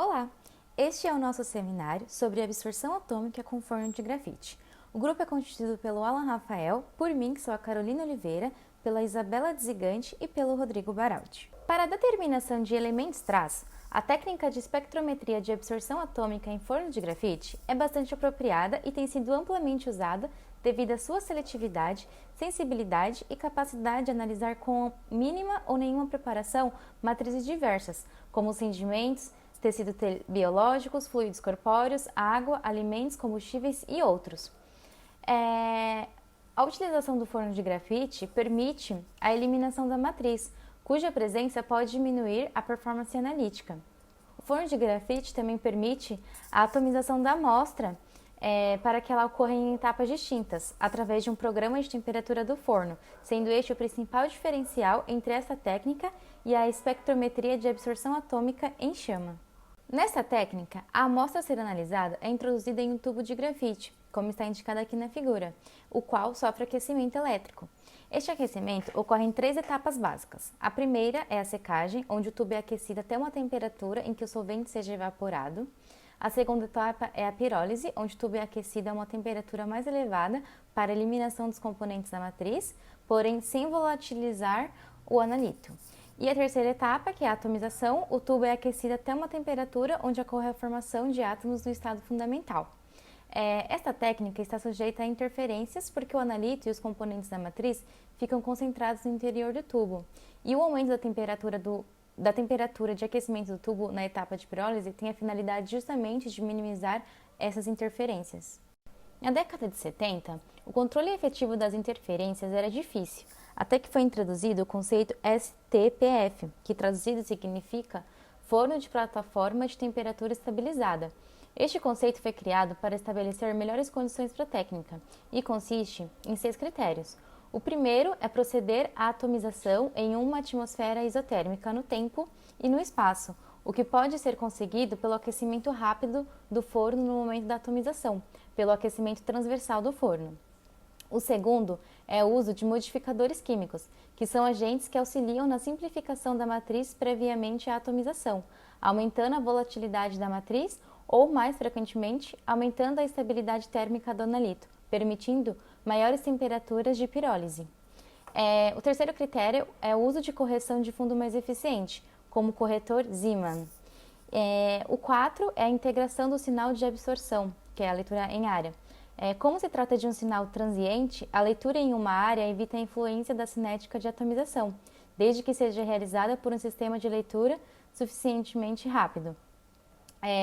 Olá! Este é o nosso seminário sobre absorção atômica com forno de grafite. O grupo é constituído pelo Alan Rafael, por mim, que sou a Carolina Oliveira, pela Isabela Dzigante e pelo Rodrigo Baraldi. Para a determinação de elementos traço, a técnica de espectrometria de absorção atômica em forno de grafite é bastante apropriada e tem sido amplamente usada devido à sua seletividade, sensibilidade e capacidade de analisar com mínima ou nenhuma preparação matrizes diversas, como sedimentos, tecidos biológicos, fluidos corpóreos, água, alimentos, combustíveis e outros. A utilização do forno de grafite permite a eliminação da matriz, cuja presença pode diminuir a performance analítica. O forno de grafite também permite a atomização da amostra para que ela ocorra em etapas distintas, através de um programa de temperatura do forno, sendo este o principal diferencial entre essa técnica e a espectrometria de absorção atômica em chama. Nesta técnica, a amostra a ser analisada é introduzida em um tubo de grafite, como está indicado aqui na figura, o qual sofre aquecimento elétrico. Este aquecimento ocorre em 3 etapas básicas. A primeira é a secagem, onde o tubo é aquecido até uma temperatura em que o solvente seja evaporado. A segunda etapa é a pirólise, onde o tubo é aquecido a uma temperatura mais elevada para a eliminação dos componentes da matriz, porém sem volatilizar o analito. E a terceira etapa, que é a atomização, o tubo é aquecido até uma temperatura onde ocorre a formação de átomos no estado fundamental. Esta técnica está sujeita a interferências porque o analito e os componentes da matriz ficam concentrados no interior do tubo. E o aumento da temperatura de aquecimento do tubo na etapa de pirólise tem a finalidade justamente de minimizar essas interferências. Na década de 70, o controle efetivo das interferências era difícil, até que foi introduzido o conceito STPF, que traduzido significa Forno de Plataforma de Temperatura Estabilizada. Este conceito foi criado para estabelecer melhores condições para a técnica e consiste em 6 critérios. O primeiro é proceder à atomização em uma atmosfera isotérmica no tempo e no espaço, o que pode ser conseguido pelo aquecimento rápido do forno no momento da atomização, pelo aquecimento transversal do forno. O segundo é o uso de modificadores químicos, que são agentes que auxiliam na simplificação da matriz previamente à atomização, aumentando a volatilidade da matriz ou, mais frequentemente, aumentando a estabilidade térmica do analito, permitindo maiores temperaturas de pirólise. O terceiro critério é o uso de correção de fundo mais eficiente, como o corretor Zeeman. O 4 é a integração do sinal de absorção, que é a leitura em área. Como se trata de um sinal transiente, a leitura em uma área evita a influência da cinética de atomização, desde que seja realizada por um sistema de leitura suficientemente rápido.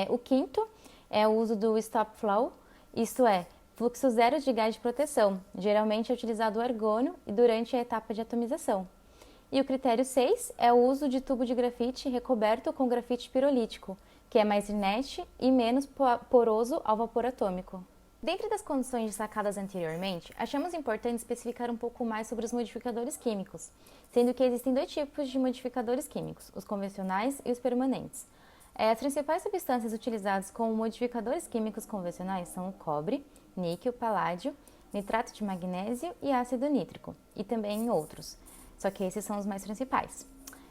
O quinto é o uso do stop flow, isto é, fluxo zero de gás de proteção, geralmente é utilizado o argônio e durante a etapa de atomização. E o critério 6 é o uso de tubo de grafite recoberto com grafite pirolítico, que é mais inerte e menos poroso ao vapor atômico. Dentre das condições destacadas anteriormente, achamos importante especificar um pouco mais sobre os modificadores químicos, sendo que existem 2 tipos de modificadores químicos, os convencionais e os permanentes. As principais substâncias utilizadas como modificadores químicos convencionais são o cobre, níquel, paládio, nitrato de magnésio e ácido nítrico, e também outros, só que esses são os mais principais.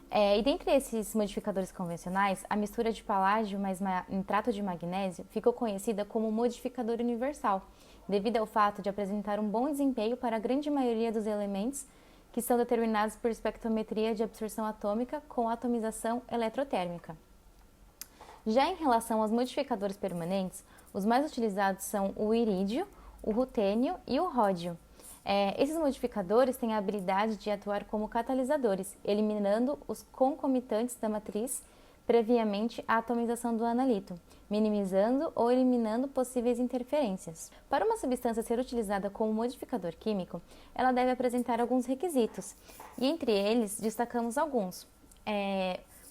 E dentre esses modificadores convencionais, a mistura de paládio mais nitrato de magnésio ficou conhecida como modificador universal, devido ao fato de apresentar um bom desempenho para a grande maioria dos elementos que são determinados por espectrometria de absorção atômica com atomização eletrotérmica. Já em relação aos modificadores permanentes, os mais utilizados são o irídio, o rutênio e o ródio. Esses modificadores têm a habilidade de atuar como catalisadores, eliminando os concomitantes da matriz previamente à atomização do analito, minimizando ou eliminando possíveis interferências. Para uma substância ser utilizada como modificador químico, ela deve apresentar alguns requisitos, e entre eles destacamos alguns.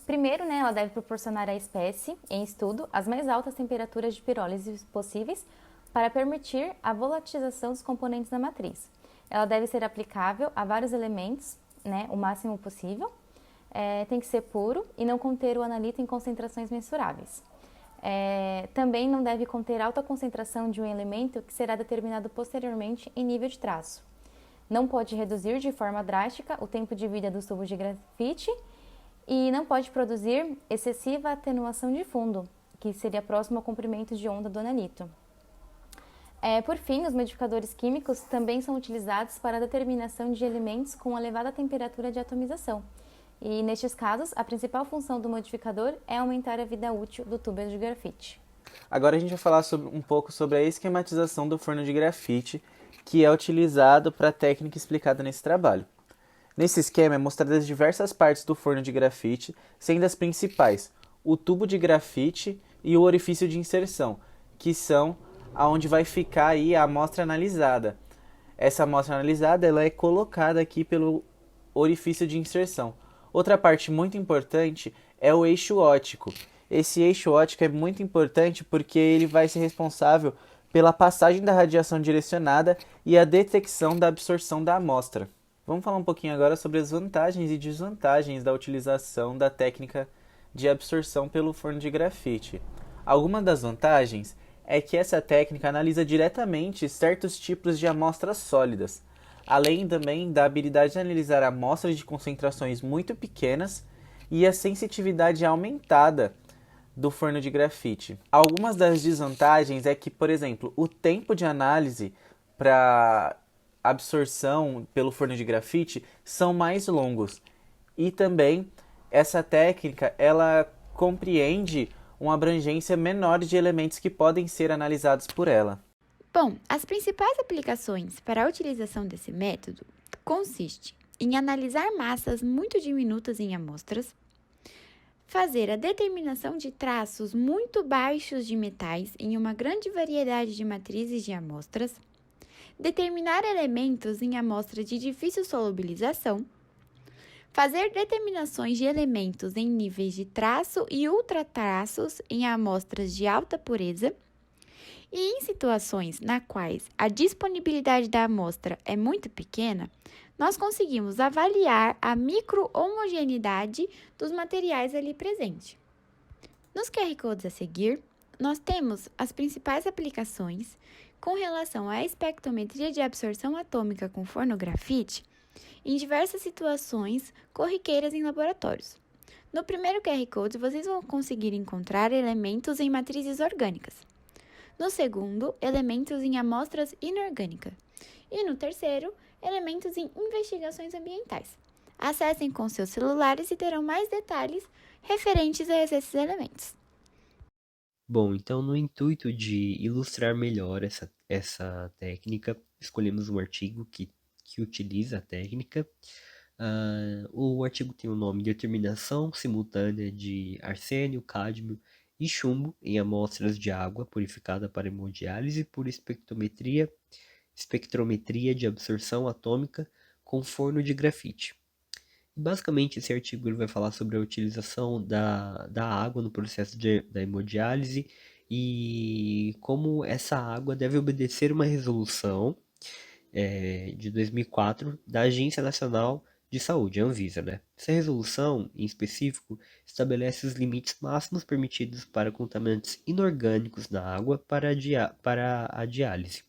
Primeiro, ela deve proporcionar à espécie, em estudo, as mais altas temperaturas de pirólise possíveis para permitir a volatilização dos componentes da matriz. Ela deve ser aplicável a vários elementos, o máximo possível. Tem que ser puro e não conter o analito em concentrações mensuráveis. Também não deve conter alta concentração de um elemento que será determinado posteriormente em nível de traço. Não pode reduzir de forma drástica o tempo de vida dos tubos de grafite e não pode produzir excessiva atenuação de fundo, que seria próximo ao comprimento de onda do analito. Por fim, os modificadores químicos também são utilizados para a determinação de elementos com elevada temperatura de atomização. E, nestes casos, a principal função do modificador é aumentar a vida útil do tubo de grafite. Agora a gente vai falar um pouco sobre a esquematização do forno de grafite, que é utilizado para a técnica explicada nesse trabalho. Nesse esquema é mostrado as diversas partes do forno de grafite, sendo as principais o tubo de grafite e o orifício de inserção, que são aonde vai ficar aí a amostra analisada. Essa amostra analisada ela é colocada aqui pelo orifício de inserção. Outra parte muito importante é o eixo óptico. Esse eixo óptico é muito importante porque ele vai ser responsável pela passagem da radiação direcionada e a detecção da absorção da amostra. Vamos falar um pouquinho agora sobre as vantagens e desvantagens da utilização da técnica de absorção pelo forno de grafite. Algumas das vantagens é que essa técnica analisa diretamente certos tipos de amostras sólidas, além também da habilidade de analisar amostras de concentrações muito pequenas e a sensitividade aumentada do forno de grafite. Algumas das desvantagens é que, por exemplo, o tempo de análise para absorção pelo forno de grafite são mais longos e também essa técnica ela compreende uma abrangência menor de elementos que podem ser analisados por ela. Bom, as principais aplicações para a utilização desse método consiste em analisar massas muito diminutas em amostras, fazer a determinação de traços muito baixos de metais em uma grande variedade de matrizes de amostras, determinar elementos em amostras de difícil solubilização, fazer determinações de elementos em níveis de traço e ultratraços em amostras de alta pureza, e em situações nas quais a disponibilidade da amostra é muito pequena, nós conseguimos avaliar a micro-homogeneidade dos materiais ali presentes. Nos QR Codes a seguir, nós temos as principais aplicações com relação à espectrometria de absorção atômica com forno grafite em diversas situações corriqueiras em laboratórios. No primeiro QR Code, vocês vão conseguir encontrar elementos em matrizes orgânicas. No segundo, elementos em amostras inorgânicas. E no terceiro, elementos em investigações ambientais. Acessem com seus celulares e terão mais detalhes referentes a esses elementos. Bom, então no intuito de ilustrar melhor essa técnica, escolhemos um artigo que utiliza a técnica. O artigo tem o nome Determinação Simultânea de Arsênio, Cádmio e Chumbo em amostras de água purificada para hemodiálise por espectrometria de absorção atômica com forno de grafite. Basicamente, esse artigo ele vai falar sobre a utilização da água no processo da hemodiálise e como essa água deve obedecer uma resolução de 2004 da Agência Nacional de Saúde, a Anvisa, né? Essa resolução, em específico, estabelece os limites máximos permitidos para contaminantes inorgânicos na água para a diálise,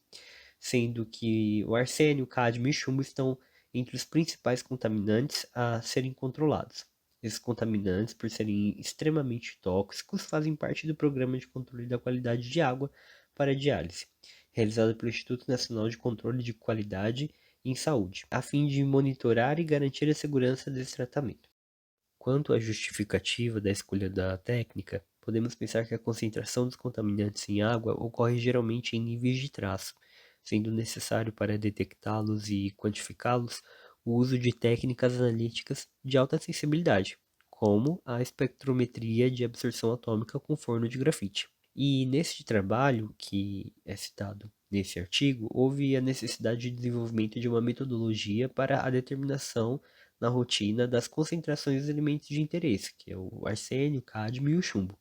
sendo que o arsênio, cádmio e chumbo estão entre os principais contaminantes a serem controlados. Esses contaminantes, por serem extremamente tóxicos, fazem parte do Programa de Controle da Qualidade de Água para a Diálise, realizado pelo Instituto Nacional de Controle de Qualidade em Saúde, a fim de monitorar e garantir a segurança desse tratamento. Quanto à justificativa da escolha da técnica, podemos pensar que a concentração dos contaminantes em água ocorre geralmente em níveis de traço, sendo necessário para detectá-los e quantificá-los o uso de técnicas analíticas de alta sensibilidade, como a espectrometria de absorção atômica com forno de grafite. E nesse trabalho, que é citado nesse artigo, houve a necessidade de desenvolvimento de uma metodologia para a determinação na rotina das concentrações dos elementos de interesse, que é o arsênio, o cádmio e o chumbo,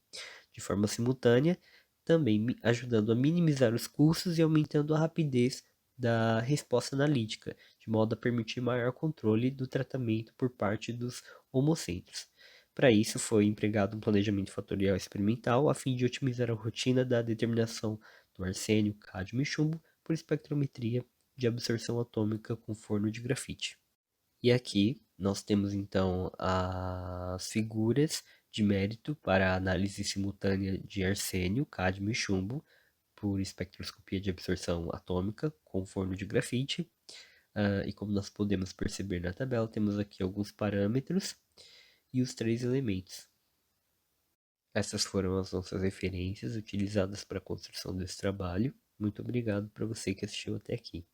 de forma simultânea, também ajudando a minimizar os custos e aumentando a rapidez da resposta analítica, de modo a permitir maior controle do tratamento por parte dos homocentros. Para isso, foi empregado um planejamento fatorial experimental a fim de otimizar a rotina da determinação do arsênio, cádmio e chumbo por espectrometria de absorção atômica com forno de grafite. E aqui nós temos então as figuras de mérito para a análise simultânea de arsênio, cádmio e chumbo por espectroscopia de absorção atômica com forno de grafite. E como nós podemos perceber na tabela, temos aqui alguns parâmetros e os 3 elementos. Essas foram as nossas referências utilizadas para a construção desse trabalho. Muito obrigado para você que assistiu até aqui.